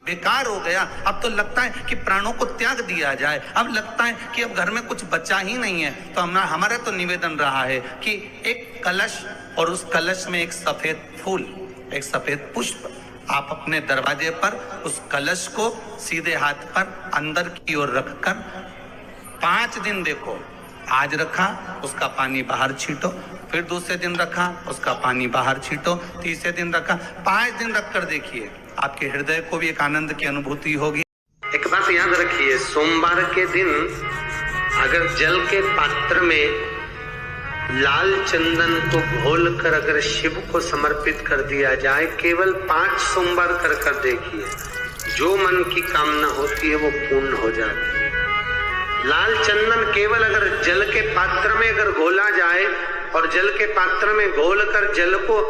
बेकार हो गया। अब तो लगता है कि प्राणों को त्याग दिया जाए। अब लगता है कि अब घर में कुछ बचा ही नहीं है। तो हमारा तो निवेदन रहा है कि एक कलश और उस कलश में एक सफेद फूल, एक सफेद पुष्प, आप अपने दरवाजे पर उस कलश को सीधे हाथ पर अंदर की ओर रखकर 5 दिन देखो। आज रखा, उसका पानी बाहर छींटो, फिर दूसरे दिन रखा, उसका पानी बाहर छींटो, तीसरे दिन रखा, 5 दिन रखकर देखिए, आपके हृदय को भी एक आनंद की अनुभूति होगी। एक बात याद रखिए, सोमवार के दिन अगर जल के पात्र में लाल चंदन को घोलकर अगर शिव को समर्पित कर दिया जाए, केवल 5 सोमवार कर देखिए, जो मन की कामना होती है वो पूर्ण हो जाती है। लाल चंदन केवल अगर जल के पात्र में अगर घोला जाए और जल के पात्र में घोलकर जल को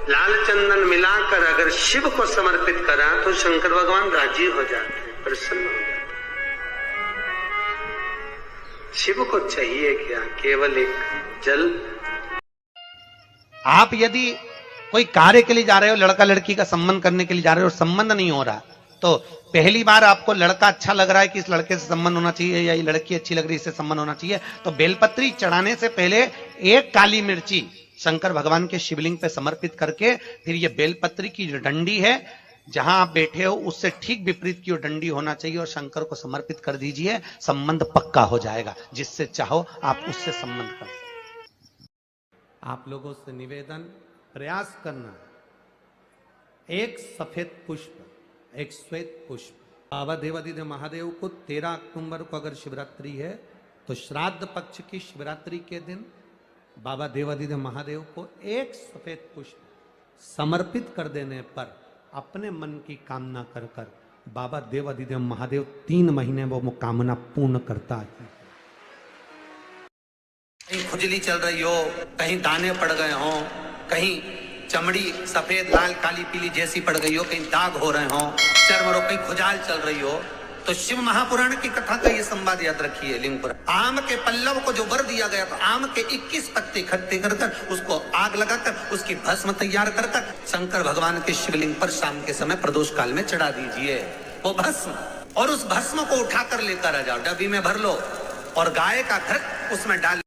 लाल चंदन मिलाकर अगर शिव को समर्पित करा तो शंकर भगवान राजी हो जाते, प्रसन्न हो जाते। शिव को चाहिए क्या? केवल एक जल। आप यदि कोई कार्य के लिए जा रहे हो, लड़का लड़की का संबंध करने के लिए जा रहे हो, संबंध नहीं हो रहा, तो पहली बार आपको लड़का अच्छा लग रहा है कि इस लड़के से संबंध होना चाहिए, या ये लड़की अच्छी लग रही है इससे संबंध होना चाहिए, तो बेलपत्री चढ़ाने से पहले एक काली मिर्ची शंकर भगवान के शिवलिंग पे समर्पित करके, फिर ये बेलपत्री की जो डंडी है जहां आप बैठे हो उससे ठीक विपरीत की वो डंडी होना चाहिए और शंकर को समर्पित कर दीजिए। संबंध पक्का हो जाएगा। जिससे चाहो आप उससे संबंध कर सकते। आप लोगों से निवेदन, प्रयास करना, एक सफेद पुष्प, एक श्वेत पुष्प। बाबा देवादिदेव महादेव को 13 अक्टूबर को अगर शिवरात्रि है तो श्राद्ध पक्ष की शिवरात्रि के दिन बाबा देवादिदेव महादेव को एक सफेद पुष्प समर्पित कर देने पर अपने मन की कामना कर कर बाबा देवादिदेव महादेव 3 महीने वो कामना पूर्ण करता है। कहीं खुजली चल रही हो, कहीं दाने पड़ गए हो, कहीं चमड़ी सफेद लाल काली पीली जैसी पड़ गई हो, कहीं दाग हो रहे हो, चर्म रोग, कहीं खुजाल चल रही हो, तो शिव महापुराण की कथा का ये संवाद याद रखिए। लिंग पर आम के पल्लव को जो वर दिया गया, तो आम के 21 पत्ते इकट्ठे कर उसको आग लगाकर उसकी भस्म तैयार कर शंकर भगवान के शिवलिंग पर शाम के समय प्रदोष काल में चढ़ा दीजिए वो भस्म, और उस भस्म को उठाकर लेकर आ जाओ, डब्बी में भर लो और गाय का घृत उसमें डाल